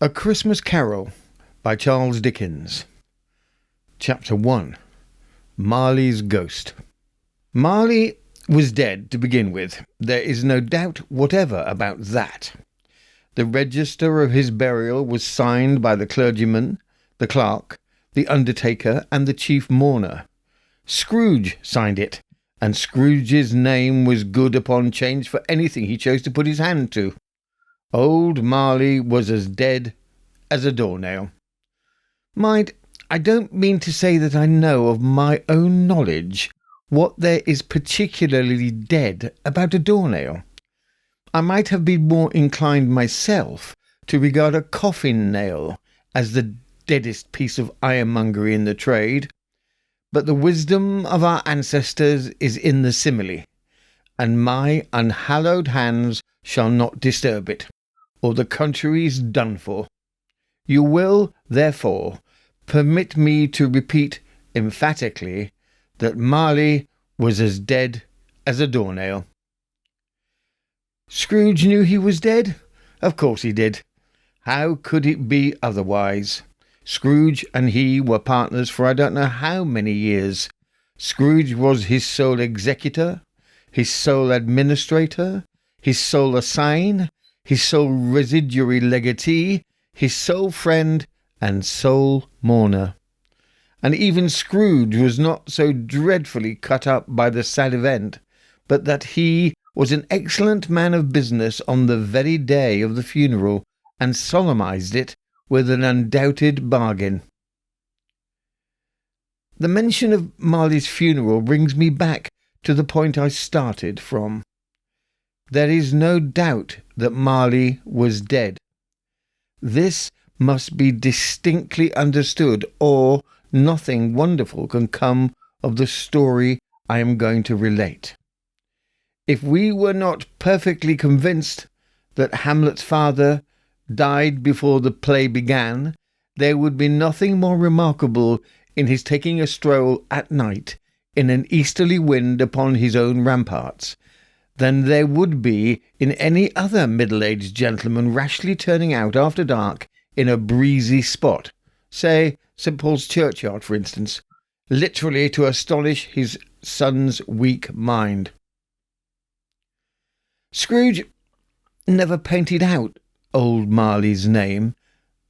A Christmas Carol by Charles Dickens. Chapter 1. Marley's Ghost. Marley was dead to begin with. There is no doubt whatever about that. The register of his burial was signed by the clergyman, the clerk, the undertaker, and the chief mourner. Scrooge signed it, and Scrooge's name was good upon change for anything he chose to put his hand to. Old Marley was as dead as a doornail. Mind, I don't mean to say that I know of my own knowledge what there is particularly dead about a doornail. I might have been more inclined myself to regard a coffin nail as the deadest piece of ironmongery in the trade, but the wisdom of our ancestors is in the simile, and my unhallowed hands shall not disturb it, or the country's done for. You will, therefore, permit me to repeat emphatically that Marley was as dead as a doornail. Scrooge knew he was dead? Of course he did. How could it be otherwise? Scrooge and he were partners for I don't know how many years. Scrooge was his sole executor, his sole administrator, his sole assign, his sole residuary legatee, his sole friend and sole mourner. And even Scrooge was not so dreadfully cut up by the sad event, but that he was an excellent man of business on the very day of the funeral, and solemnized it with an undoubted bargain. The mention of Marley's funeral brings me back to the point I started from. There is no doubt that Marley was dead. This must be distinctly understood, or nothing wonderful can come of the story I am going to relate. If we were not perfectly convinced that Hamlet's father died before the play began, there would be nothing more remarkable in his taking a stroll at night in an easterly wind upon his own ramparts than there would be in any other middle-aged gentleman rashly turning out after dark in a breezy spot, say St. Paul's churchyard, for instance, literally to astonish his son's weak mind. Scrooge never painted out old Marley's name.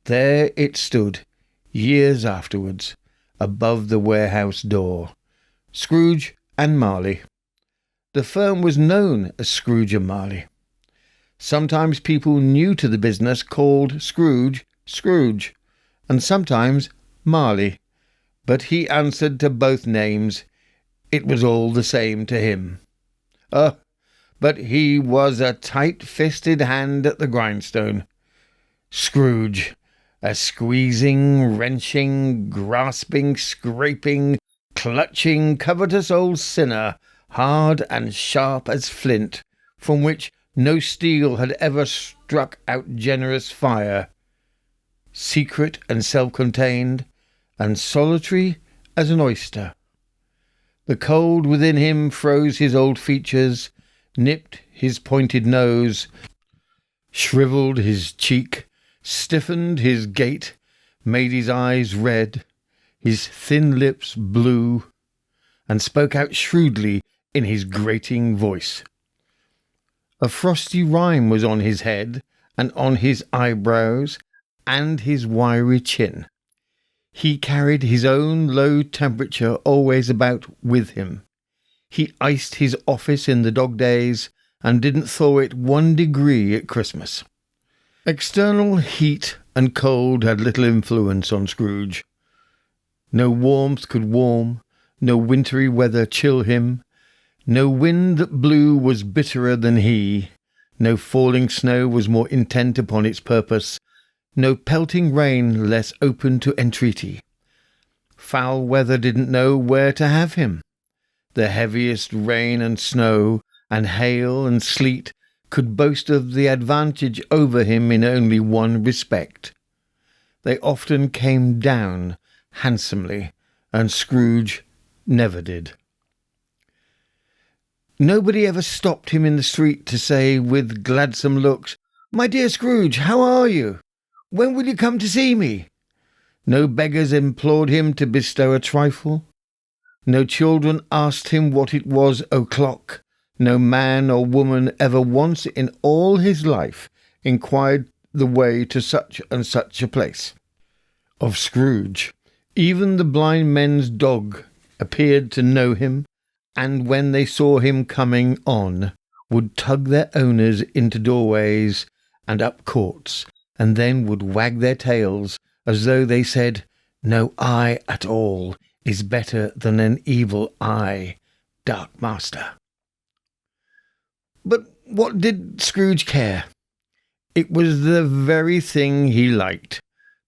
There it stood, years afterwards, above the warehouse door. Scrooge and Marley. The firm was known as Scrooge and Marley. Sometimes people new to the business called Scrooge, Scrooge, and sometimes Marley, but he answered to both names. It was all the same to him. But he was a tight-fisted hand at the grindstone. Scrooge, a squeezing, wrenching, grasping, scraping, clutching, covetous old sinner, hard and sharp as flint, from which no steel had ever struck out generous fire, secret and self-contained, and solitary as an oyster. The cold within him froze his old features, nipped his pointed nose, shrivelled his cheek, stiffened his gait, made his eyes red, his thin lips blue, and spoke out shrewdly in his grating voice. A frosty rime was on his head, and on his eyebrows, and his wiry chin. He carried his own low temperature always about with him. He iced his office in the dog days, and didn't thaw it 1 degree at Christmas. External heat and cold had little influence on Scrooge. No warmth could warm, no wintry weather chill him, no wind that blew was bitterer than he, no falling snow was more intent upon its purpose, no pelting rain less open to entreaty. Foul weather didn't know where to have him. The heaviest rain and snow, and hail and sleet could boast of the advantage over him in only one respect. They often came down handsomely, and Scrooge never did. Nobody ever stopped him in the street to say with gladsome looks, "My dear Scrooge, how are you?" When will you come to see me? No beggars implored him to bestow a trifle. No children asked him what it was o'clock. No man or woman ever once in all his life inquired the way to such and such a place. Of Scrooge, even the blind men's dog appeared to know him, and when they saw him coming on, would tug their owners into doorways and up courts, and then would wag their tails as though they said, "No eye at all is better than an evil eye, dark master." But what did Scrooge care? It was the very thing he liked,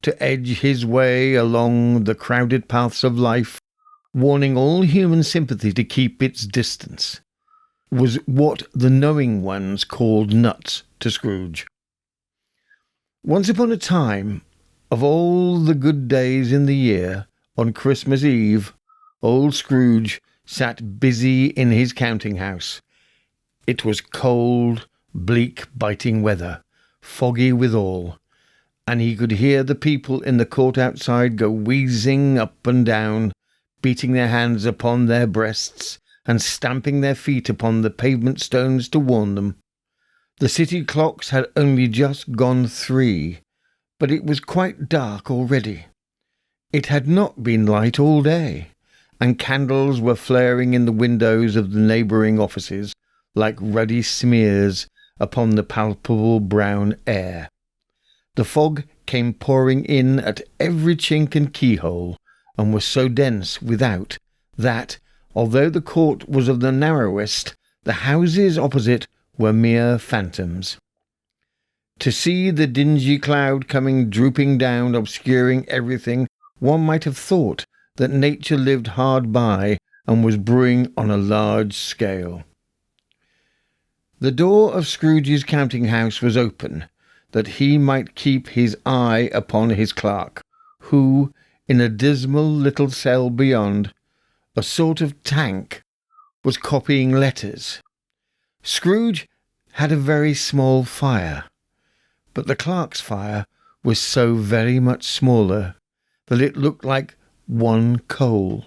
to edge his way along the crowded paths of life, warning all human sympathy to keep its distance, was what the knowing ones called nuts to Scrooge. Once upon a time, of all the good days in the year, on Christmas Eve, old Scrooge sat busy in his counting-house. It was cold, bleak, biting weather, foggy withal, and he could hear the people in the court outside go wheezing up and down, beating their hands upon their breasts and stamping their feet upon the pavement stones to warn them. The city clocks had only just gone 3, but it was quite dark already. It had not been light all day, and candles were flaring in the windows of the neighbouring offices like ruddy smears upon the palpable brown air. The fog came pouring in at every chink and keyhole, and was so dense without that, although the court was of the narrowest, the houses opposite were mere phantoms. To see the dingy cloud coming drooping down, obscuring everything, one might have thought that nature lived hard by and was brewing on a large scale. The door of Scrooge's counting-house was open, that he might keep his eye upon his clerk, who, in a dismal little cell beyond, a sort of tank, was copying letters. Scrooge had a very small fire, but the clerk's fire was so very much smaller that it looked like one coal.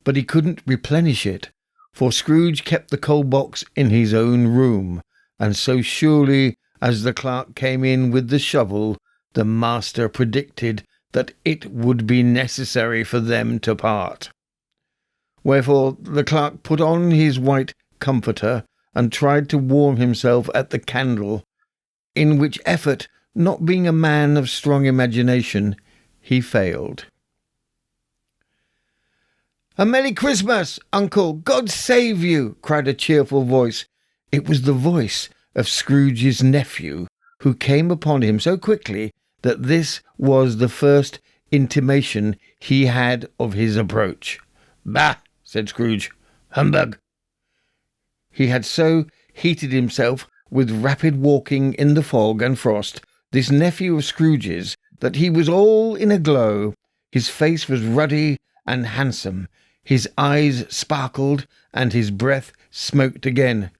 But he couldn't replenish it, for Scrooge kept the coal box in his own room, and so surely as the clerk came in with the shovel, the master predicted that it would be necessary for them to part. Wherefore the clerk put on his white comforter and tried to warm himself at the candle, in which effort, not being a man of strong imagination, he failed. "A Merry Christmas, Uncle! God save you!" cried a cheerful voice. It was the voice of Scrooge's nephew, who came upon him so quickly that this was the first intimation he had of his approach. "Bah!" said Scrooge. "Humbug!" He had so heated himself with rapid walking in the fog and frost, this nephew of Scrooge's, that he was all in a glow. His face was ruddy and handsome, his eyes sparkled, and his breath smoked again.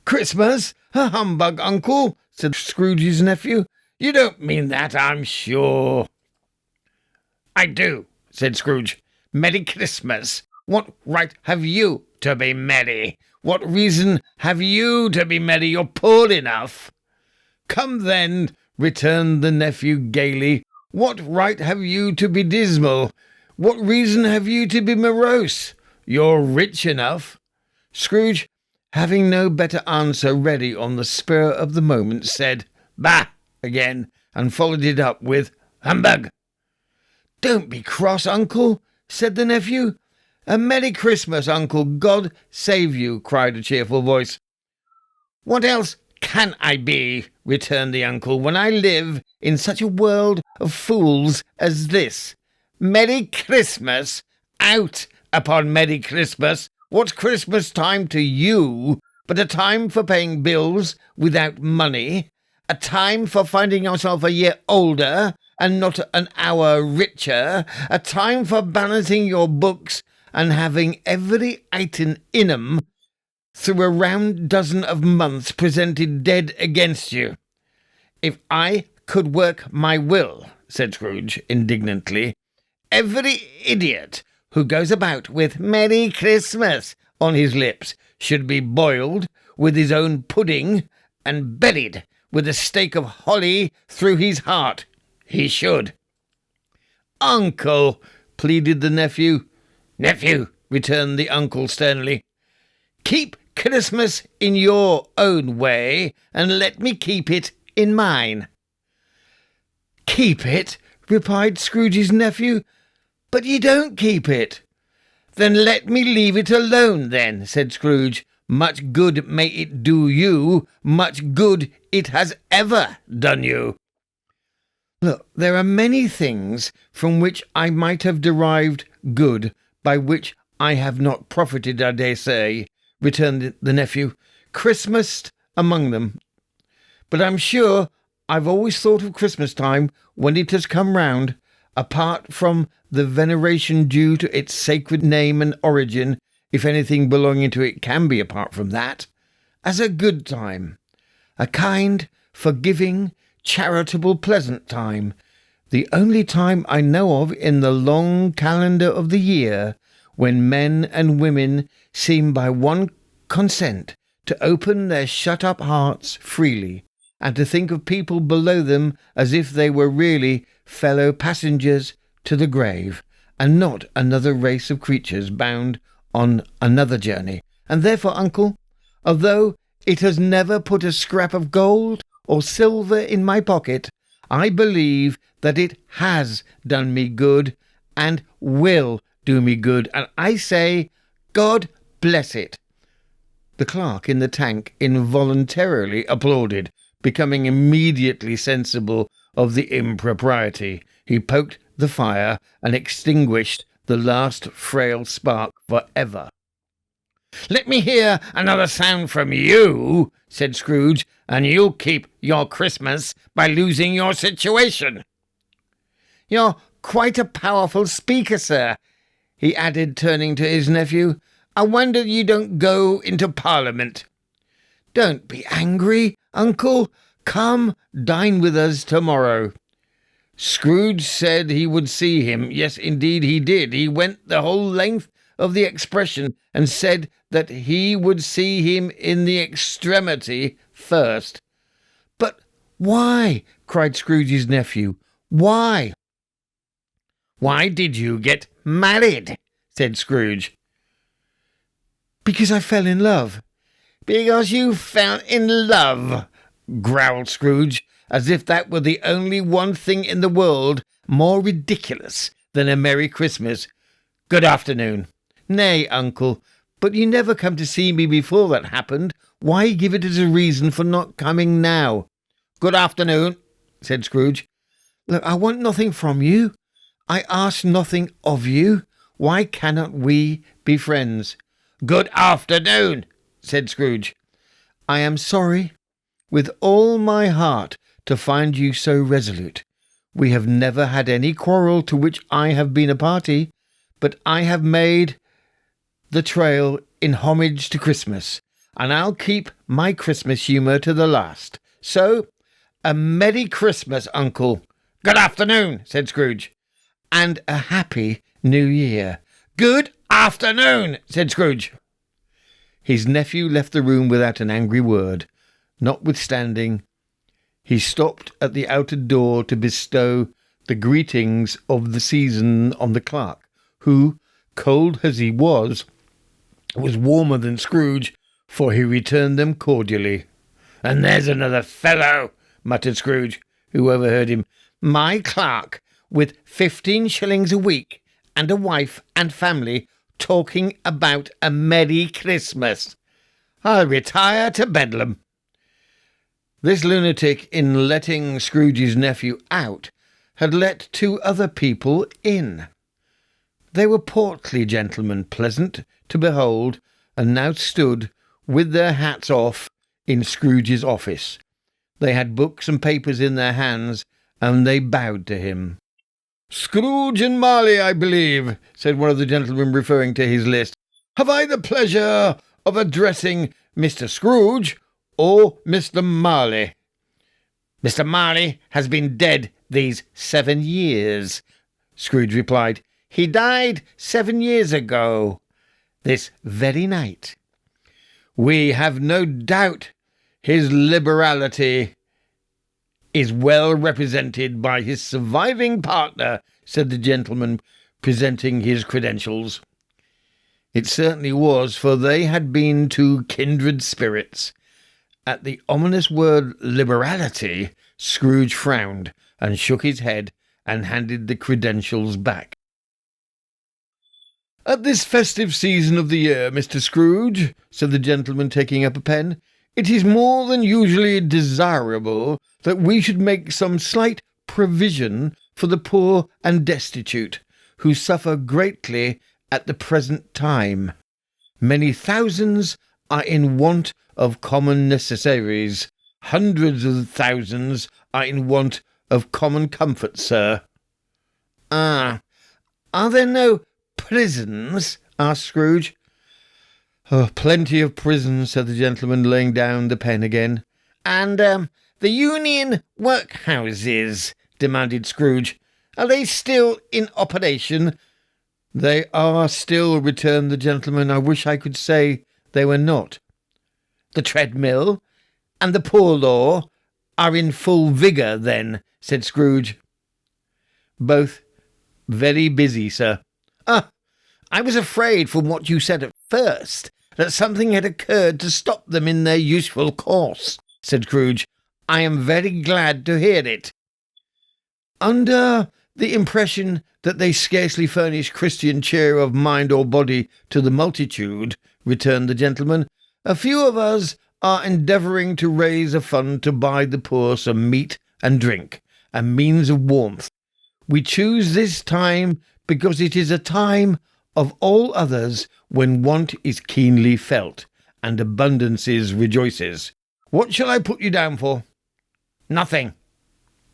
"Christmas? A humbug, Uncle!" said Scrooge's nephew. "You don't mean that, I'm sure." "I do," said Scrooge. "Merry Christmas! What right have you to be merry? What reason have you to be merry? You're poor enough." "Come then," returned the nephew gaily. "What right have you to be dismal? What reason have you to be morose? You're rich enough." Scrooge, having no better answer ready on the spur of the moment, said "Bah!" again, and followed it up with "Humbug!" "Don't be cross, Uncle," said the nephew. "A Merry Christmas, Uncle! God save you!" cried a cheerful voice. "What else can I be," returned the uncle, "when I live in such a world of fools as this? Merry Christmas! Out upon Merry Christmas! What's Christmas time to you but a time for paying bills without money, a time for finding yourself a year older and not an hour richer, a time for balancing your books and having every item in 'em through a round dozen of months presented dead against you. If I could work my will, said Scrooge indignantly. Every idiot who goes about with Merry Christmas on his lips should be boiled with his own pudding and buried with a stake of holly through his heart. He should. Uncle, pleaded the nephew. Nephew, returned the uncle sternly, keep Christmas in your own way, and let me keep it in mine. Keep it, replied Scrooge's nephew, but you don't keep it. Then let me leave it alone, then, said Scrooge. Much good may it do you, much good it has ever done you. Look, there are many things from which I might have derived good, by which I have not profited, I dare say, returned the nephew, Christmas among them. But I'm sure I've always thought of Christmas time, when it has come round, apart from the veneration due to its sacred name and origin, if anything belonging to it can be apart from that, as a good time, a kind, forgiving, charitable, pleasant time, the only time I know of in the long calendar of the year when men and women seem by one consent to open their shut-up hearts freely, and to think of people below them as if they were really fellow passengers to the grave, and not another race of creatures bound on another journey. And therefore, uncle, although it has never put a scrap of gold or silver in my pocket, I believe that it has done me good, and will do me good, and I say, God bless it. The clerk in the tank involuntarily applauded, becoming immediately sensible of the impropriety. He poked the fire and extinguished the last frail spark for ever. Let me hear another sound from you, said Scrooge, and you'll keep your Christmas by losing your situation. You're quite a powerful speaker, sir, he added, turning to his nephew. I wonder you don't go into Parliament. Don't be angry, uncle. Come, dine with us tomorrow. Scrooge said he would see him. Yes, indeed he did. He went the whole length of the expression and said that he would see him in the extremity first. But why? Cried Scrooge's nephew. Why? Why did you get married? Said Scrooge. Because I fell in love. Because you fell in love, growled Scrooge, as if that were the only one thing in the world more ridiculous than a Merry Christmas. Good afternoon. Nay, uncle, but you never come to see me before that happened. Why give it as a reason for not coming now? Good afternoon, said Scrooge. Look, I want nothing from you. I ask nothing of you. Why cannot we be friends? Good afternoon, said Scrooge. I am sorry, with all my heart, to find you so resolute. We have never had any quarrel to which I have been a party, but I have made the trail in homage to Christmas, and I'll keep my Christmas humour to the last. So, a Merry Christmas, uncle. Good afternoon, said Scrooge. And a Happy New Year. Good afternoon, said Scrooge. His nephew left the room without an angry word. Notwithstanding, he stopped at the outer door to bestow the greetings of the season on the clerk, who, cold as he was warmer than Scrooge, for he returned them cordially. And there's another fellow, muttered Scrooge, who overheard him. My clerk, with 15 shillings a week, and a wife and family, talking about a Merry Christmas. I'll retire to Bedlam. This lunatic, in letting Scrooge's nephew out, had let 2 other people in. They were portly gentlemen, pleasant to behold, and now stood, with their hats off, in Scrooge's office. They had books and papers in their hands, and they bowed to him. Scrooge and Marley, I believe, said one of the gentlemen, referring to his list. Have I the pleasure of addressing Mr. Scrooge or Mr. Marley? "Mr. Marley has been dead these 7 years," Scrooge replied. "He died 7 years ago, this very night. We have no doubt his liberality is well represented by his surviving partner," said the gentleman, presenting his credentials. It certainly was, for they had been two kindred spirits. At the ominous word liberality, Scrooge frowned and shook his head and handed the credentials back. "At this festive season of the year, Mr. Scrooge," said the gentleman, taking up a pen, "it is more than usually desirable that we should make some slight provision for the poor and destitute, who suffer greatly at the present time. Many thousands are in want of common necessaries. Hundreds of thousands are in want of common comfort, sir." "Ah, are there no prisons?" asked Scrooge. "Oh, plenty of prisons," said the gentleman, laying down the pen again. "And the union workhouses?" demanded Scrooge. "Are they still in operation?" "They are still," returned the gentleman. "I wish I could say they were not." "The treadmill and the poor law are in full vigour, then?" said Scrooge. "Both very busy, sir." "Ah, I was afraid from what you said at first that something had occurred to stop them in their useful course," said Scrooge. "I am very glad to hear it." "Under the impression that they scarcely furnish Christian cheer of mind or body to the multitude," returned the gentleman, "a few of us are endeavouring to raise a fund to buy the poor some meat and drink, and means of warmth. We choose this time because it is a time of all others when want is keenly felt, and abundances rejoices. What shall I put you down for?" "Nothing,"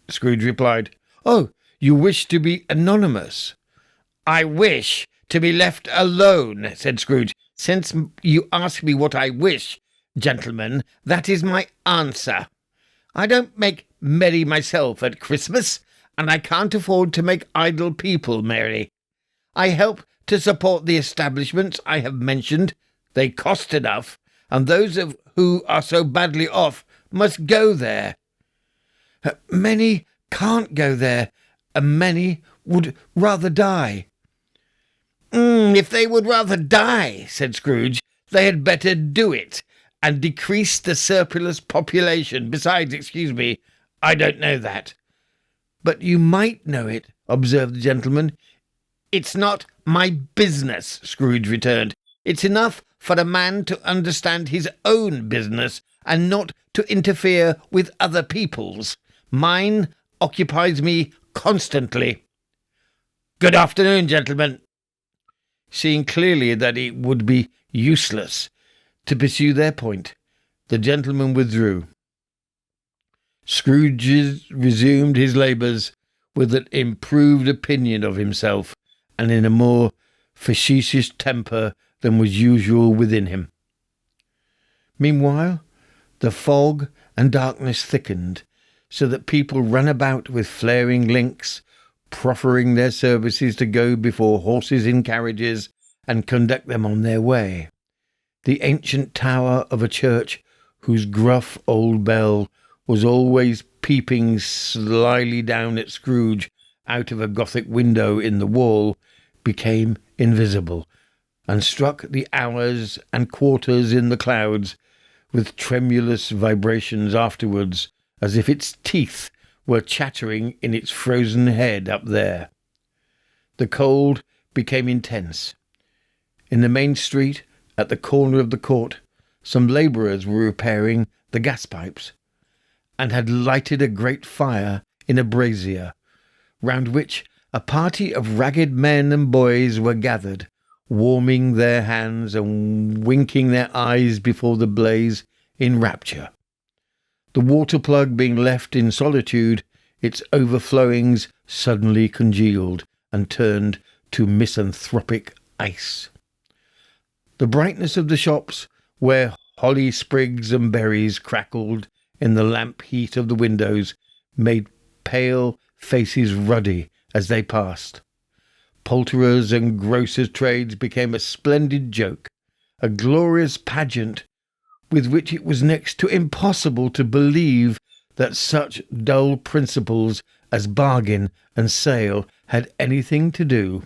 Scrooge replied. "Oh, you wish to be anonymous?" "I wish to be left alone," said Scrooge. "Since you ask me what I wish, gentlemen, that is my answer. I don't make merry myself at Christmas, and I can't afford to make idle people merry. I help to support the establishments I have mentioned. They cost enough, and those who are so badly off must go there." "Many can't go there, and many would rather die." "If they would rather die," said Scrooge, "they had better do it, and decrease the surplus population. Besides, excuse me, I don't know that." "But you might know it," observed the gentleman. "It's not my business," Scrooge returned. "It's enough for a man to understand his own business, and not to interfere with other people's. Mine occupies me constantly. Good afternoon, gentlemen." Seeing clearly that it would be useless to pursue their point, the gentleman withdrew. Scrooge resumed his labours with an improved opinion of himself, and in a more facetious temper than was usual within him. Meanwhile, the fog and darkness thickened, so that people ran about with flaring links, proffering their services to go before horses in carriages and conduct them on their way. The ancient tower of a church, whose gruff old bell was always peeping slyly down at Scrooge out of a Gothic window in the wall, became invisible, and struck the hours and quarters in the clouds with tremulous vibrations afterwards, as if its teeth were chattering in its frozen head up there. The cold became intense. In the main street, at the corner of the court, some labourers were repairing the gas pipes, and had lighted a great fire in a brazier, round which a party of ragged men and boys were gathered, warming their hands and winking their eyes before the blaze in rapture. The water plug being left in solitude, its overflowings suddenly congealed and turned to misanthropic ice. The brightness of the shops, where holly sprigs and berries crackled in the lamp heat of the windows made pale faces ruddy as they passed. Poulterers' and grocers' trades became a splendid joke, a glorious pageant with which it was next to impossible to believe that such dull principles as bargain and sale had anything to do.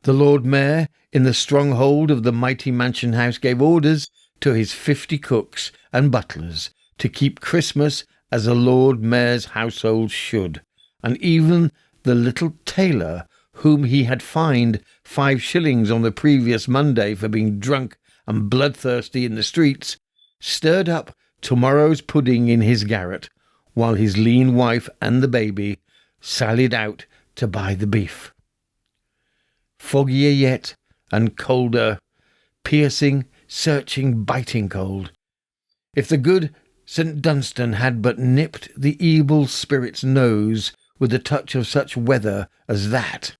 The Lord Mayor, in the stronghold of the mighty mansion house, gave orders to his 50 cooks and butlers to keep Christmas as a Lord Mayor's household should, and even the little tailor, whom he had fined 5 shillings on the previous Monday for being drunk and bloodthirsty in the streets, stirred up tomorrow's pudding in his garret, while his lean wife and the baby sallied out to buy the beef. Foggier yet, and colder, piercing, searching, biting cold. If the good St. Dunstan had but nipped the evil spirit's nose with a touch of such weather as that,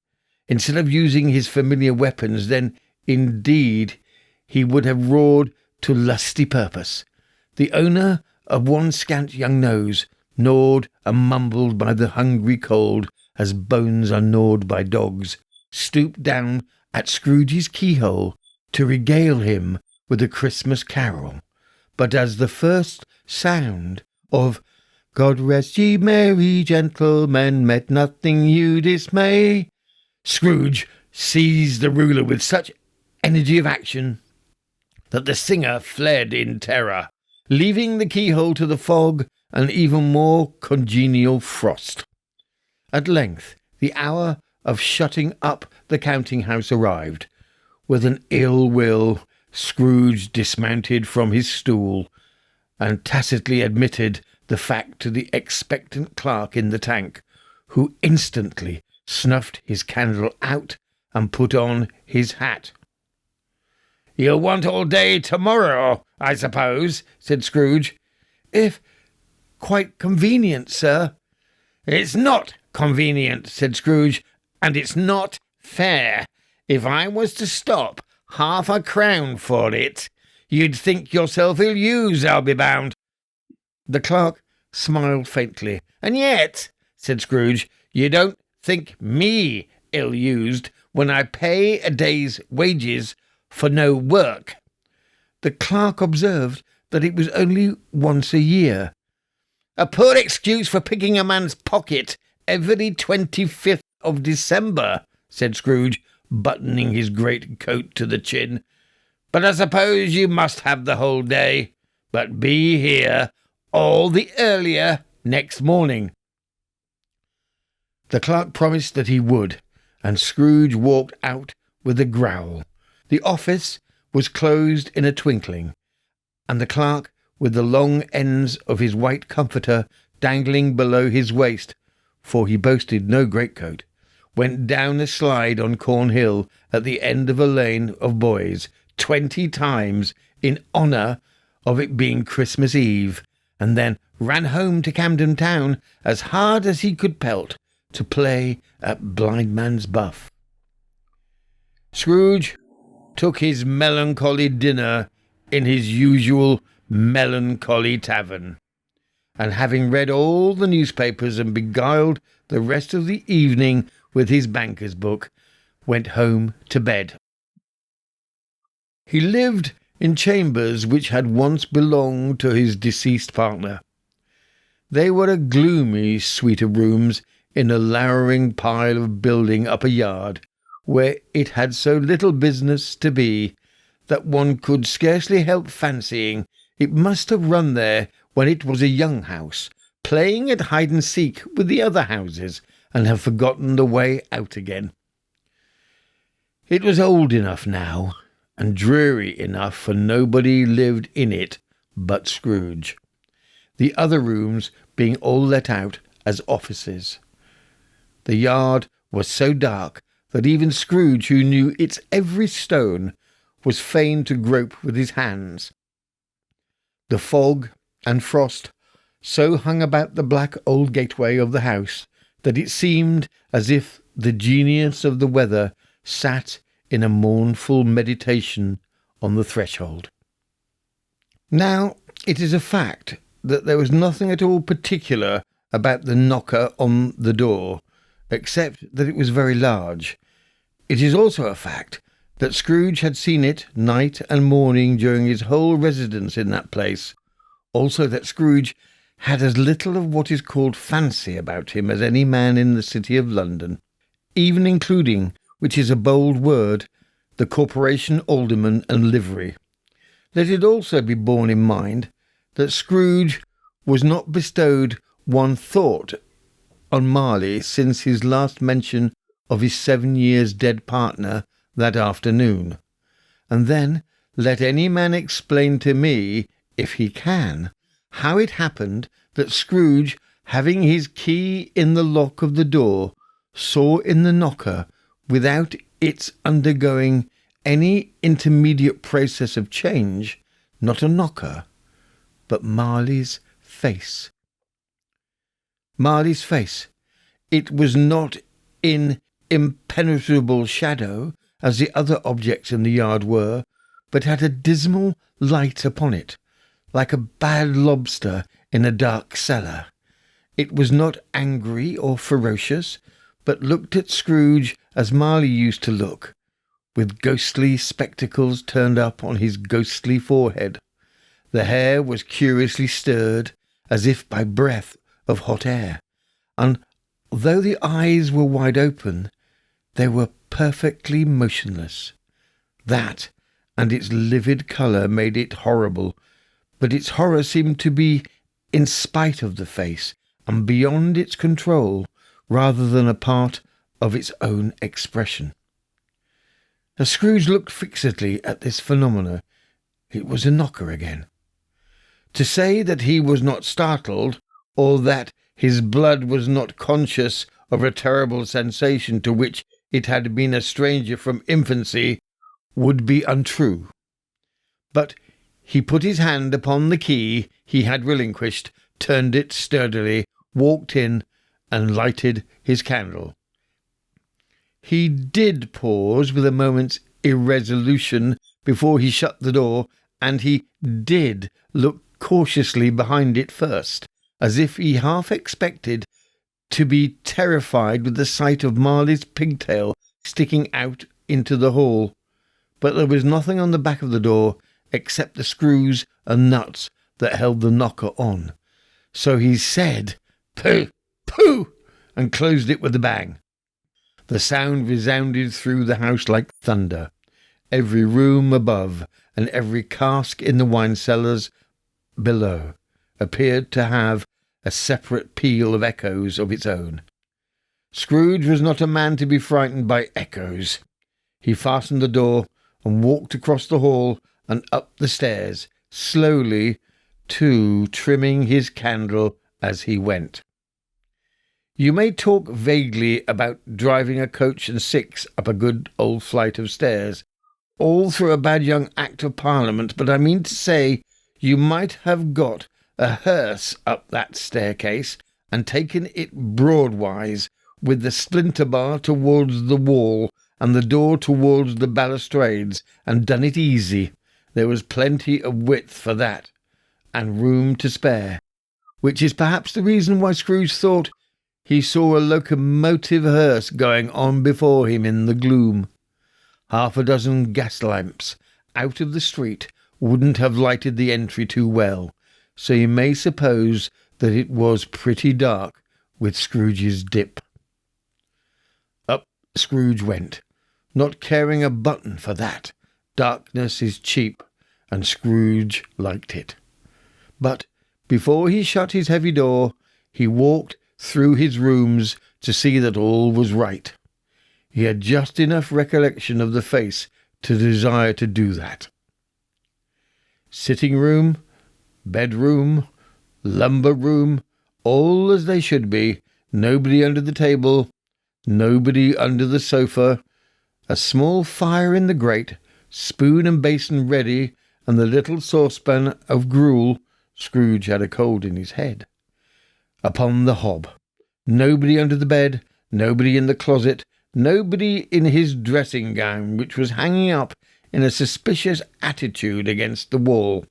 instead of using his familiar weapons, then, indeed, he would have roared to lusty purpose. The owner of one scant young nose, gnawed and mumbled by the hungry cold as bones are gnawed by dogs, stooped down at Scrooge's keyhole to regale him with a Christmas carol. But as the first sound of "God rest ye merry gentlemen, met nothing you dismay," Scrooge seized the ruler with such energy of action that the singer fled in terror, leaving the keyhole to the fog and even more congenial frost. At length the hour of shutting up the counting-house arrived. With an ill will, Scrooge dismounted from his stool and tacitly admitted the fact to the expectant clerk in the tank, who instantly snuffed his candle out and put on his hat. "You'll want all day tomorrow, I suppose," said Scrooge. "If quite convenient, sir." "It's not convenient," said Scrooge, "and it's not fair. If I was to stop 1/2 crown for it, you'd think yourself ill-used, I'll be bound." The clerk smiled faintly. "And yet," said Scrooge, "you don't think me ill-used when I pay a day's wages for no work." The clerk observed that it was only once a year. "A poor excuse for picking a man's pocket every 25th of December," said Scrooge, buttoning his great coat to the chin. "But I suppose you must have the whole day. But be here all the earlier next morning." The clerk promised that he would, and Scrooge walked out with a growl. The office was closed in a twinkling, and the clerk, with the long ends of his white comforter dangling below his waist, for he boasted no greatcoat, went down a slide on Cornhill at the end of a lane of boys 20 times in honour of it being Christmas Eve, and then ran home to Camden Town as hard as he could pelt to play at blindman's buff. Scrooge took his melancholy dinner in his usual melancholy tavern, and having read all the newspapers and beguiled the rest of the evening with his banker's book, went home to bed. He lived in chambers which had once belonged to his deceased partner. They were a gloomy suite of rooms in a lowering pile of building up a yard, where it had so little business to be that one could scarcely help fancying it must have run there when it was a young house, playing at hide-and-seek with the other houses, and have forgotten the way out again. It was old enough now, and dreary enough, for nobody lived in it but Scrooge, the other rooms being all let out as offices. The yard was so dark that even Scrooge, who knew its every stone, was fain to grope with his hands. The fog and frost so hung about the black old gateway of the house that it seemed as if the genius of the weather sat in a mournful meditation on the threshold. Now, It is a fact that there was nothing at all particular about the knocker on the door, except that it was very large. It is also a fact that Scrooge had seen it night and morning during his whole residence in that place. Also that Scrooge had as little of what is called fancy about him as any man in the city of London, even including, which is a bold word, the corporation alderman and livery. Let it also be borne in mind that Scrooge was not bestowed one thought on Marley since his last mention of his 7 years dead partner that afternoon. And then let any man explain to me, if he can, how it happened that Scrooge, having his key in the lock of the door, saw in the knocker, without its undergoing any intermediate process of change, not a knocker, but Marley's face. Marley's face. It was not in impenetrable shadow, as the other objects in the yard were, but had a dismal light upon it, like a bad lobster in a dark cellar. It was not angry or ferocious, but looked at Scrooge as Marley used to look, with ghostly spectacles turned up on his ghostly forehead. The hair was curiously stirred, as if by breath of hot air, and though the eyes were wide open, they were perfectly motionless. That and its livid colour made it horrible, but its horror seemed to be in spite of the face, and beyond its control, rather than a part of its own expression. As Scrooge looked fixedly at this phenomena, it was a knocker again. To say that he was not startled, or that his blood was not conscious of a terrible sensation to which it had been a stranger from infancy, would be untrue. But he put his hand upon the key he had relinquished, turned it sturdily, walked in, and lighted his candle. He did pause with a moment's irresolution before he shut the door, and he did look cautiously behind it first, as if he half expected to be terrified with the sight of Marley's pigtail sticking out into the hall. But there was nothing on the back of the door except the screws and nuts that held the knocker on. So he said, "Pooh, pooh," and closed it with a bang. The sound resounded through the house like thunder. Every room above and every cask in the wine cellars below appeared to have a separate peal of echoes of its own. Scrooge was not a man to be frightened by echoes. He fastened the door and walked across the hall and up the stairs, slowly, too, trimming his candle as he went. You may talk vaguely about driving a coach and six up a good old flight of stairs, all through a bad young Act of Parliament, but I mean to say you might have got a hearse up that staircase and taken it broadwise, with the splinter bar towards the wall and the door towards the balustrades, and done it easy. There was plenty of width for that, and room to spare, which is perhaps the reason why Scrooge thought he saw a locomotive hearse going on before him in the gloom. 6 gas lamps out of the street wouldn't have lighted the entry too well, so you may suppose that it was pretty dark with Scrooge's dip. Up Scrooge went, not caring a button for that. Darkness is cheap, and Scrooge liked it. But before he shut his heavy door, he walked through his rooms to see that all was right. He had just enough recollection of the face to desire to do that. Sitting room, bedroom, lumber room, all as they should be, nobody under the table, nobody under the sofa, a small fire in the grate, spoon and basin ready, and the little saucepan of gruel. Scrooge had a cold in his head. Upon the hob. Nobody under the bed, nobody in the closet, nobody in his dressing-gown, which was hanging up in a suspicious attitude against the wall,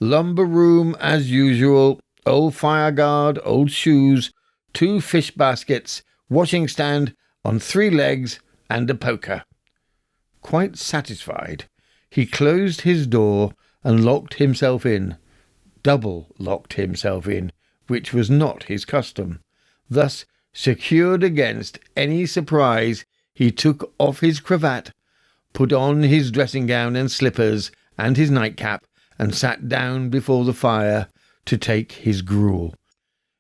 Lumber room as usual. Old fire guard, old shoes, 2 fish baskets, washing stand on 3 legs, and a poker. Quite satisfied, he closed his door and locked himself in. Double locked himself in, which was not his custom. Thus, secured against any surprise, he took off his cravat, put on his dressing gown and slippers and his nightcap, and sat down before the fire to take his gruel.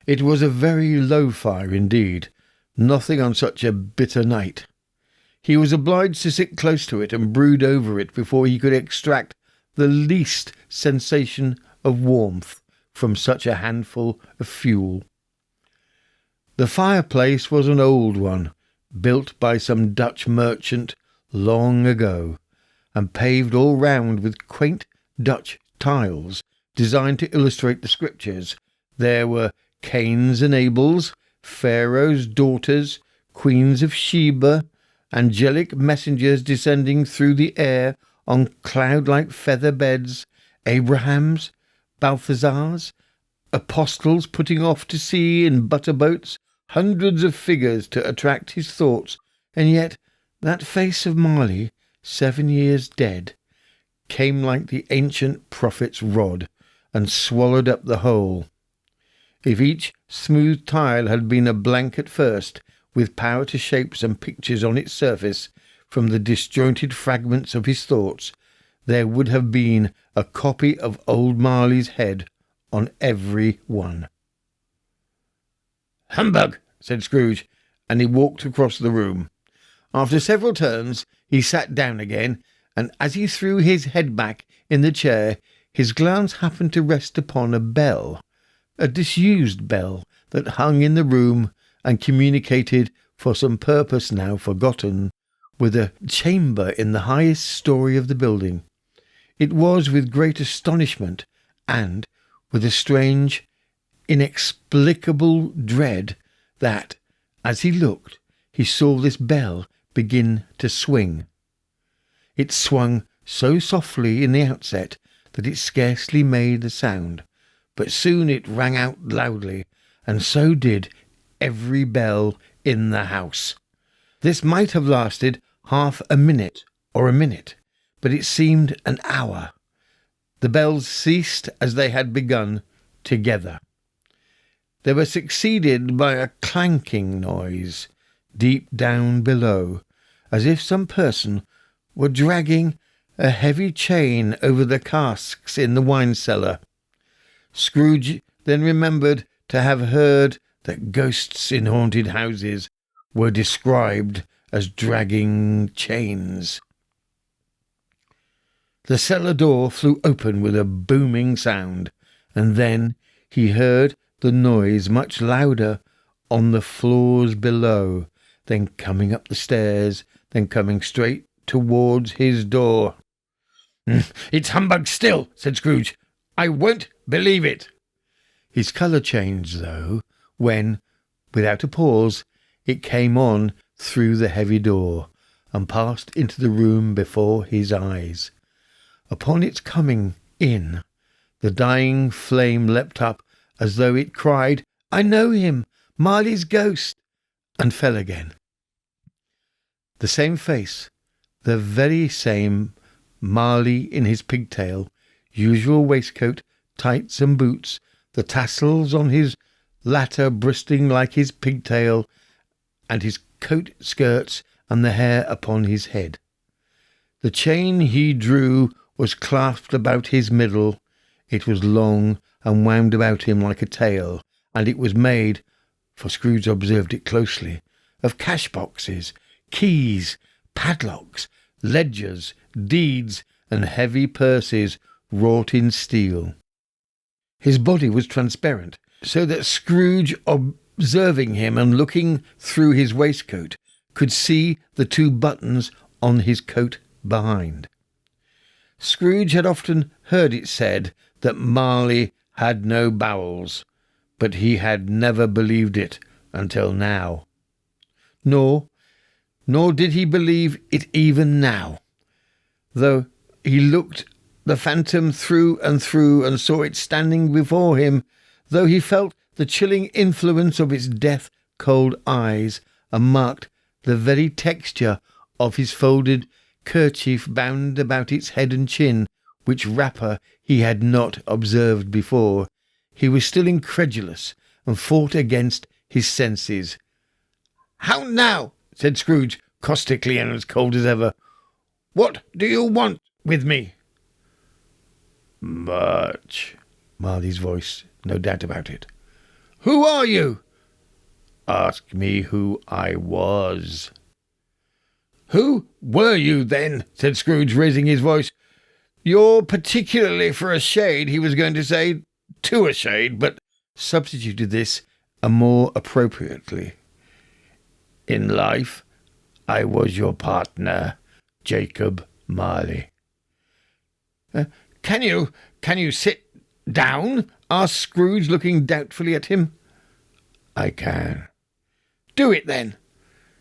It was a very low fire indeed, nothing on such a bitter night. He was obliged to sit close to it and brood over it before he could extract the least sensation of warmth from such a handful of fuel. The fireplace was an old one, built by some Dutch merchant long ago, and paved all round with quaint Dutch tiles designed to illustrate the scriptures. There were Cains and Abels, Pharaoh's daughters, queens of Sheba, angelic messengers descending through the air on cloud-like feather beds, Abrahams, Balthazars, apostles putting off to sea in butter-boats, hundreds of figures to attract his thoughts, and yet that face of Marley, 7 years dead, came like the ancient prophet's rod, and swallowed up the whole. If each smooth tile had been a blank at first, with power to shape some pictures on its surface from the disjointed fragments of his thoughts, there would have been a copy of old Marley's head on every one. "Humbug!" said Scrooge, and he walked across the room. After several turns, he sat down again, and as he threw his head back in the chair, his glance happened to rest upon a bell, a disused bell that hung in the room and communicated, for some purpose now forgotten, with a chamber in the highest story of the building. It was with great astonishment, and with a strange, inexplicable dread, that, as he looked, he saw this bell begin to swing. It swung so softly in the outset that it scarcely made a sound, but soon it rang out loudly, and so did every bell in the house. This might have lasted half a minute or a minute, but it seemed an hour. The bells ceased as they had begun, together. They were succeeded by a clanking noise deep down below, as if some person were dragging a heavy chain over the casks in the wine cellar. Scrooge then remembered to have heard that ghosts in haunted houses were described as dragging chains. The cellar door flew open with a booming sound, and then he heard the noise much louder on the floors below, then coming up the stairs, then coming straight towards his door. "It's humbug still," said Scrooge. "I won't believe it." His colour changed, though, when, without a pause, it came on through the heavy door, and passed into the room before his eyes. Upon its coming in, the dying flame leapt up as though it cried, "I know him, Marley's ghost," and fell again. The same face, the very same Marley in his pigtail, usual waistcoat, tights and boots, the tassels on his latter bristling like his pigtail, and his coat skirts and the hair upon his head. The chain he drew was clasped about his middle. It was long and wound about him like a tail, and it was made, for Scrooge observed it closely, of cash-boxes, keys, padlocks, ledgers, deeds, and heavy purses wrought in steel. His body was transparent, so that Scrooge, observing him and looking through his waistcoat, could see the 2 buttons on his coat behind. Scrooge had often heard it said that Marley had no bowels, but he had never believed it until now. Nor did he believe it even now, though he looked the phantom through and through and saw it standing before him, though he felt the chilling influence of its death-cold eyes and marked the very texture of his folded kerchief bound about its head and chin, which wrapper he had not observed before. He was still incredulous and fought against his senses. "How now?" said Scrooge, caustically and as cold as ever. "What do you want with me?" "Much," Marley's voice, no doubt about it. "Who are you?" "Ask me who I was." "Who were you, then?" said Scrooge, raising his voice. "You're particularly for a shade," he was going to say, "to a shade," but substituted this more appropriately. "In life, I was your partner, Jacob Marley." Can you sit down?" asked Scrooge, looking doubtfully at him. "I can." "Do it, then."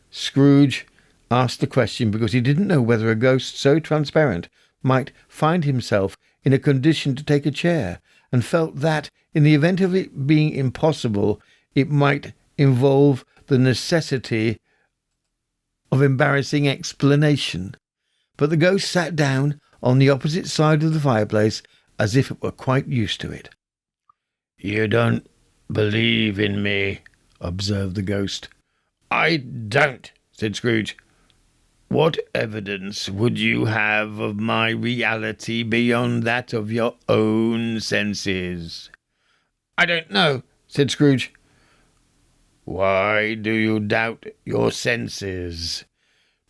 Scrooge asked the question because he didn't know whether a ghost so transparent might find himself in a condition to take a chair, and felt that, in the event of it being impossible, it might involve the necessity of embarrassing explanation. But the ghost sat down on the opposite side of the fireplace as if it were quite used to it. "You don't believe in me," observed the ghost. "I don't," said Scrooge. "What evidence would you have of my reality beyond that of your own senses?" "I don't know," said Scrooge. "Why do you doubt your senses?"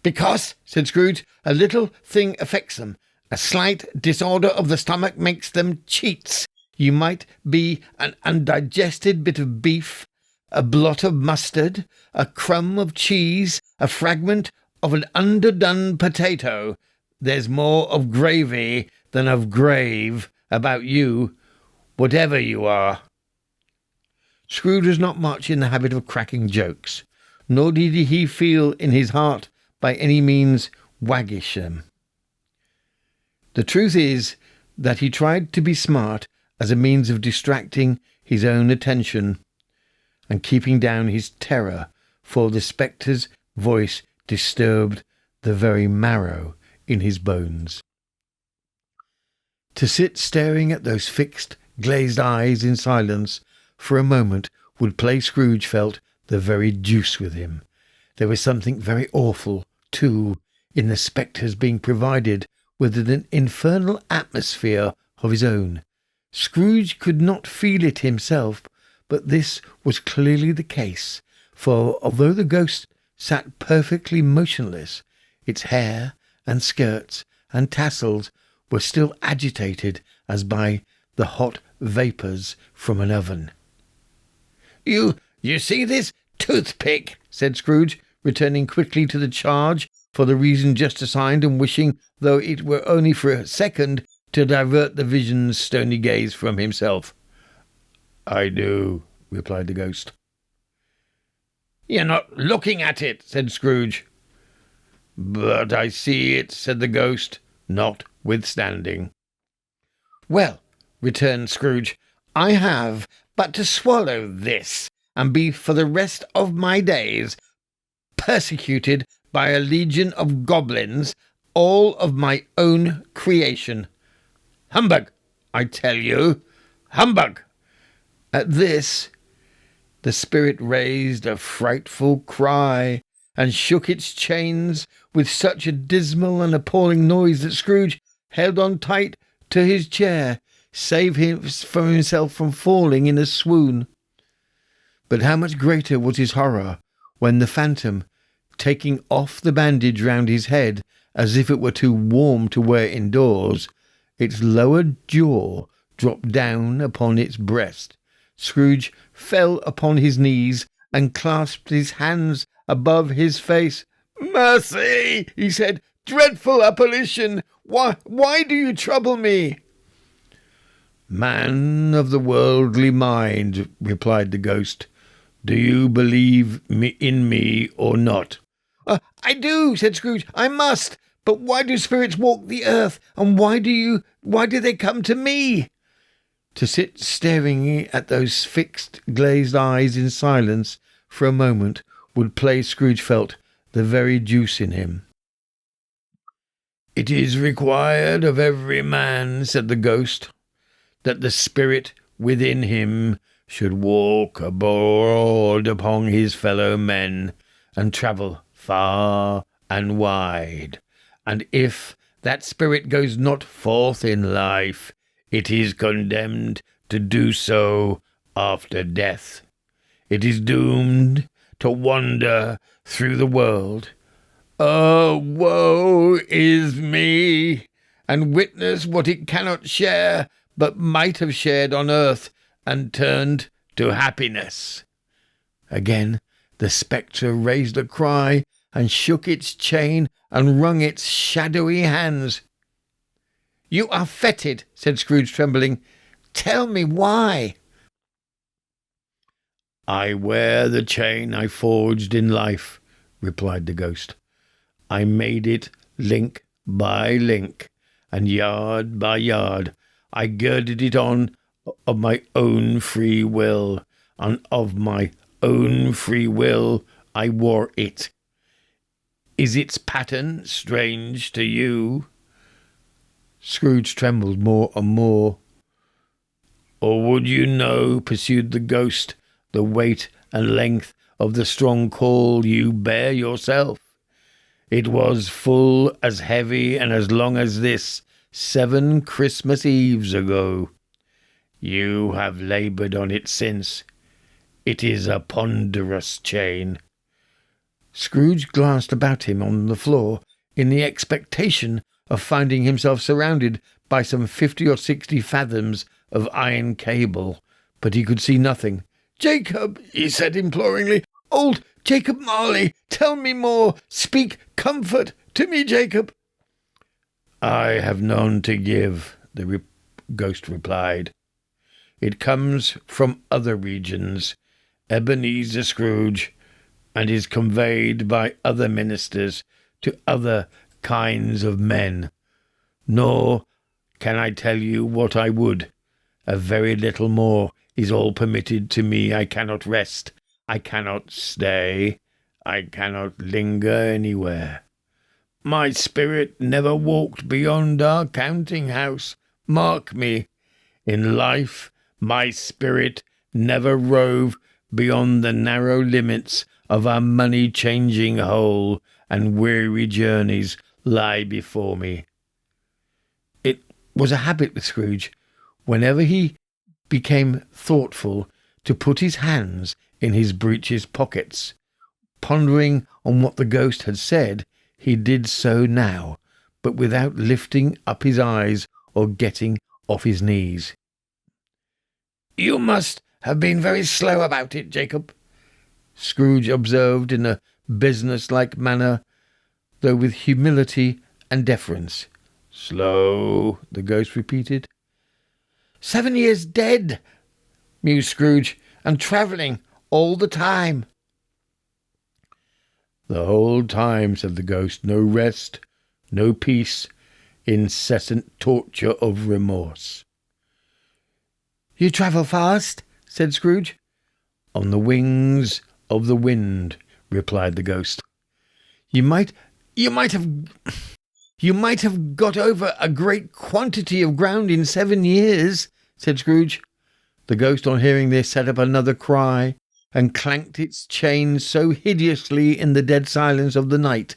"Because," said Scrooge, "a little thing affects them. A slight disorder of the stomach makes them cheats. You might be an undigested bit of beef, a blot of mustard, a crumb of cheese, a fragment of an underdone potato. There's more of gravy than of grave about you, whatever you are." Scrooge was not much in the habit of cracking jokes, nor did he feel in his heart by any means waggish them. The truth is that he tried to be smart as a means of distracting his own attention and keeping down his terror, for the spectre's voice disturbed the very marrow in his bones. To sit staring at those fixed, glazed eyes in silence for a moment would play, Scrooge felt, the very deuce with him. There was something very awful, too, in the spectre's being provided with an infernal atmosphere of his own. Scrooge could not feel it himself, but this was clearly the case, for although the ghost sat perfectly motionless, its hair and skirts and tassels were still agitated as by the hot vapours from an oven. You see this toothpick?" said Scrooge, returning quickly to the charge for the reason just assigned, and wishing, though it were only for a second, to divert the vision's stony gaze from himself. "I do," replied the ghost. "You're not looking at it," said Scrooge. "But I see it," said the ghost, notwithstanding. "Well," returned Scrooge, "I have but to swallow this, and be for the rest of my days persecuted by a legion of goblins, all of my own creation. Humbug, I tell you, humbug!" At this, the spirit raised a frightful cry, and shook its chains with such a dismal and appalling noise that Scrooge held on tight to his chair, save himself from falling in a swoon. But how much greater was his horror when the phantom, taking off the bandage round his head as if it were too warm to wear indoors, its lower jaw dropped down upon its breast. Scrooge fell upon his knees and clasped his hands above his face. "Mercy!" he said. "Dreadful apparition! Why do you trouble me?" "Man of the worldly mind," replied the ghost, "do you believe in me or not?" "I do," said Scrooge. "I must. But why do spirits walk the earth, and why do you Why did they come to me? To sit staring at those fixed, glazed eyes in silence for a moment would play, Scrooge felt, the very deuce in him. "It is required of every man," said the ghost, "that the spirit within him should walk abroad upon his fellow men, and travel far and wide. And if that spirit goes not forth in life, it is condemned to do so after death. It is doomed to wander through the world. Oh, woe is me! And witness what it cannot share, but might have shared on earth, and turned to happiness." Again the spectre raised a cry, and shook its chain, and wrung its shadowy hands. "You are fettered," said Scrooge, trembling. "Tell me why." "I wear the chain I forged in life," replied the ghost. "I made it link by link, and yard by yard. I girded it on of my own free will, and of my own free will I wore it. Is its pattern strange to you?" Scrooge trembled more and more. "Or would you know," pursued the ghost, "the weight and length of the strong call you bear yourself? It was full as heavy and as long as this 7 Christmas Eves ago. You have laboured on it since. It is a ponderous chain." Scrooge glanced about him on the floor in the expectation of finding himself surrounded by some 50 or 60 fathoms of iron cable, but he could see nothing. "Jacob," he said imploringly, "old Jacob Marley, tell me more. Speak comfort to me, Jacob." "I have none to give," the ghost replied. "It comes from other regions, Ebenezer Scrooge, and is conveyed by other ministers to other kinds of men. Nor can I tell you what I would. A very little more is all permitted to me. I cannot rest. I cannot stay. I cannot linger anywhere. My spirit never walked beyond our counting-house. Mark me. In life, my spirit never rove beyond the narrow limits of our money-changing hole, and weary journeys lie before me." It was a habit with Scrooge, whenever he became thoughtful, to put his hands in his breeches pockets. Pondering on what the ghost had said, he did so now, but without lifting up his eyes or getting off his knees. "You must have been very slow about it, Jacob," Scrooge observed in a business-like manner, though with humility and deference. "Slow," the ghost repeated. 7 years dead," mused Scrooge, "and travelling all the time." "The whole time," said the ghost. "No rest, no peace, incessant torture of remorse." "You travel fast?" said Scrooge. "On the wings of the wind," replied the ghost. You might have got over a great quantity of ground in 7 years," said Scrooge. The ghost, on hearing this, set up another cry, and clanked its chain so hideously in the dead silence of the night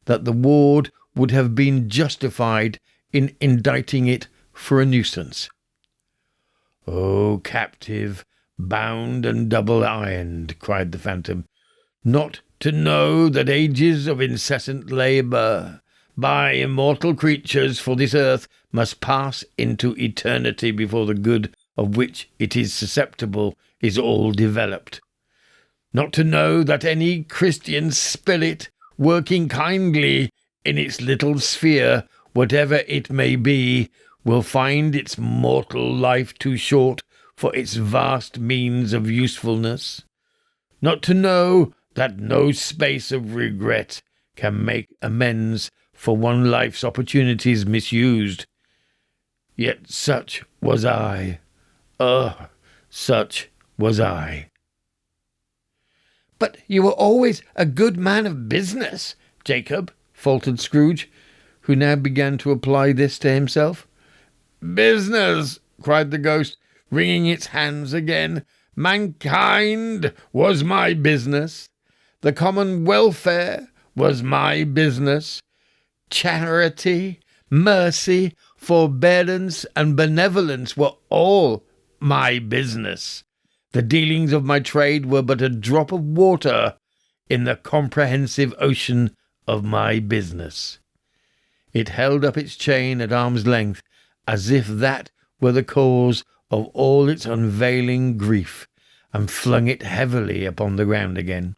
that the ward would have been justified in indicting it for a nuisance. "O captive, bound and double-ironed," cried the phantom, "not to know that ages of incessant labour by immortal creatures for this earth must pass into eternity before the good of which it is susceptible is all developed. Not to know that any Christian spirit, working kindly in its little sphere, whatever it may be, will find its mortal life too short for its vast means of usefulness. Not to know that no space of regret can make amends for one life's opportunities misused. Yet such was I. Such was I. But you were always a good man of business, Jacob, faltered Scrooge, who now began to apply this to himself. Business, cried the ghost, wringing its hands again. Mankind was my business. The common welfare was my business. Charity, mercy, forbearance, and benevolence were all my business. The dealings of my trade were but a drop of water in the comprehensive ocean of my business. It held up its chain at arm's length, as if that were the cause of all its unveiling grief, and flung it heavily upon the ground again.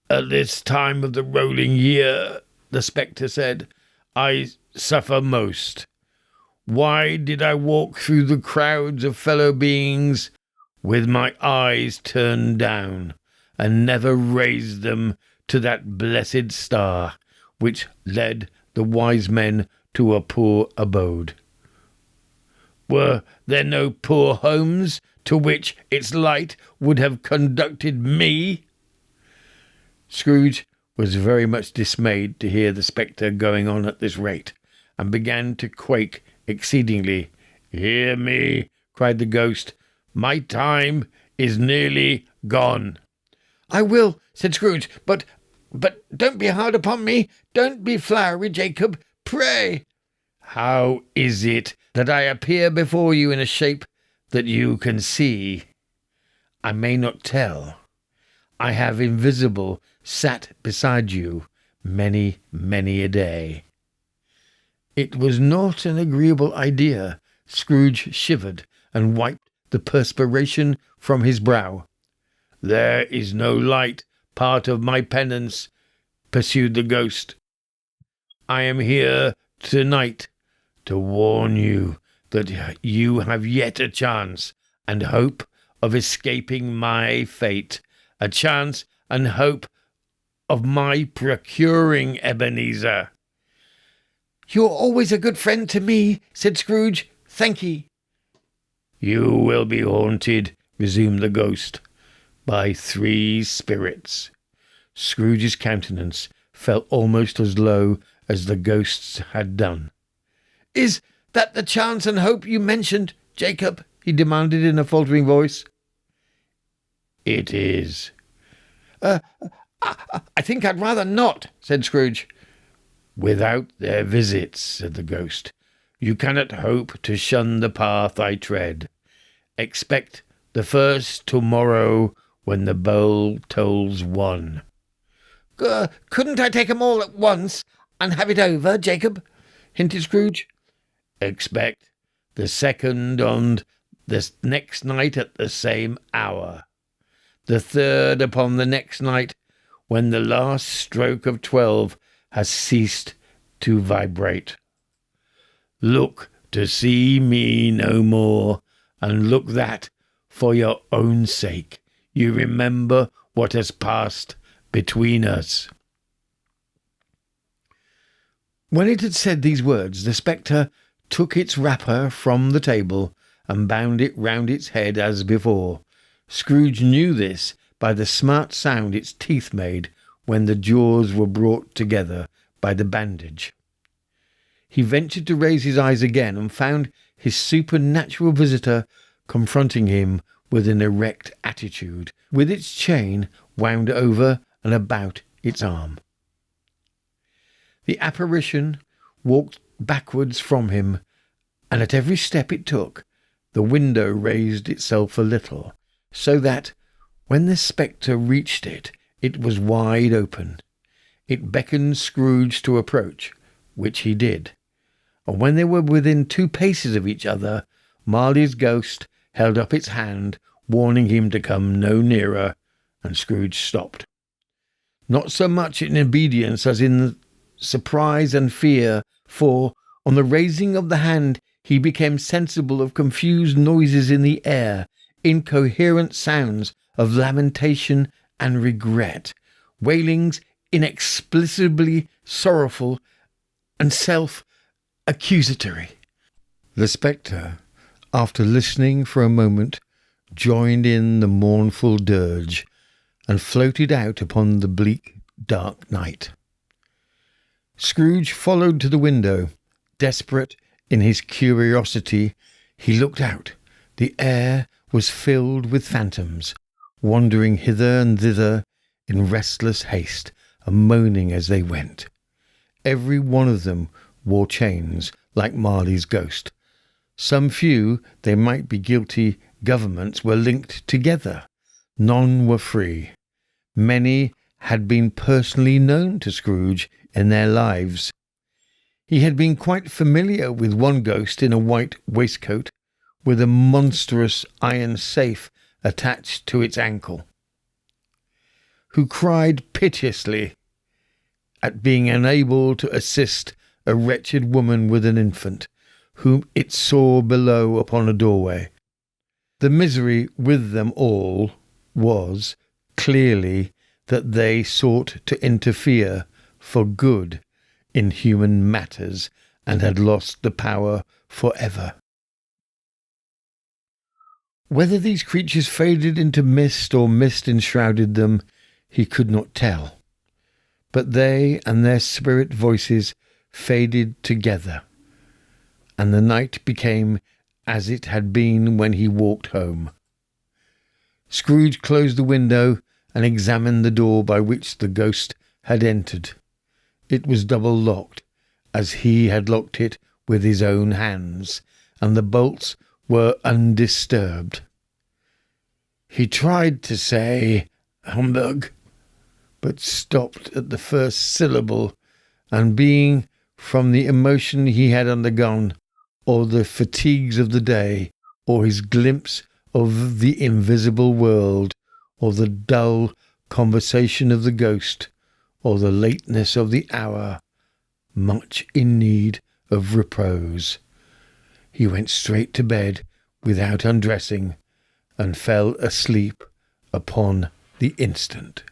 At this time of the rolling year, the spectre said, I suffer most. Why did I walk through the crowds of fellow beings with my eyes turned down, and never raised them to that blessed star which led the wise men to a poor abode? Were there no poor homes to which its light would have conducted me? Scrooge was very much dismayed to hear the spectre going on at this rate, and began to quake exceedingly. Hear me, cried the ghost. My time is nearly gone. I will, said Scrooge, but don't be hard upon me. Don't be flowery, Jacob, pray. How is it that I appear before you in a shape that you can see? I may not tell. I have invisible sat beside you many, many a day. It was not an agreeable idea. Scrooge shivered and wiped the perspiration from his brow. There is no light part of my penance, pursued the ghost. I am here tonight to warn you that you have yet a chance and hope of escaping my fate, a chance and hope of my procuring Ebenezer. You're always a good friend to me, said Scrooge. Thank ye. You will be haunted, resumed the ghost, by 3 spirits. Scrooge's countenance fell almost as low as the ghost's had done. Is that the chance and hope you mentioned, Jacob? He demanded in a faltering voice. It is. I think I'd rather not, said Scrooge. Without their visits, said the ghost, you cannot hope to shun the path I tread. Expect the first tomorrow when the bell tolls 1. Couldn't I take 'em all at once and have it over, Jacob? Hinted Scrooge. Expect the second on the next night at the same hour. The third upon the next night when the last stroke of 12 has ceased to vibrate. Look to see me no more, and look that, for your own sake, you remember what has passed between us. When it had said these words, the spectre took its wrapper from the table and bound it round its head as before. Scrooge knew this by the smart sound its teeth made when the jaws were brought together by the bandage. He ventured to raise his eyes again and found his supernatural visitor confronting him with an erect attitude, with its chain wound over and about its arm. The apparition walked backwards from him, and at every step it took, the window raised itself a little, so that, when the spectre reached it, it was wide open. It beckoned Scrooge to approach, which he did, and when they were within 2 paces of each other, Marley's ghost held up its hand, warning him to come no nearer, and Scrooge stopped. Not so much in obedience as in surprise and fear, for, on the raising of the hand, he became sensible of confused noises in the air, incoherent sounds of lamentation and regret, wailings inexplicably sorrowful and self-accusatory. The spectre, after listening for a moment, joined in the mournful dirge, and floated out upon the bleak, dark night. Scrooge followed to the window. Desperate in his curiosity, he looked out. The air was filled with phantoms, wandering hither and thither in restless haste, and moaning as they went. Every one of them wore chains, like Marley's ghost. Some few, they might be guilty governments, were linked together. None were free. Many had been personally known to Scrooge in their lives. He had been quite familiar with one ghost in a white waistcoat, with a monstrous iron safe attached to its ankle, who cried piteously at being unable to assist a wretched woman with an infant, whom it saw below upon a doorway. The misery with them all was, clearly, that they sought to interfere for good in human matters, and had lost the power for ever. Whether these creatures faded into mist or mist enshrouded them, he could not tell. But they and their spirit voices faded together, and the night became as it had been when he walked home. Scrooge closed the window and examined the door by which the ghost had entered. It was double-locked, as he had locked it with his own hands, and the bolts were undisturbed. He tried to say "humbug," but stopped at the first syllable, and being, from the emotion he had undergone, or the fatigues of the day, or his glimpse of the invisible world, or the dull conversation of the ghost, or the lateness of the hour, much in need of repose, he went straight to bed without undressing, and fell asleep upon the instant.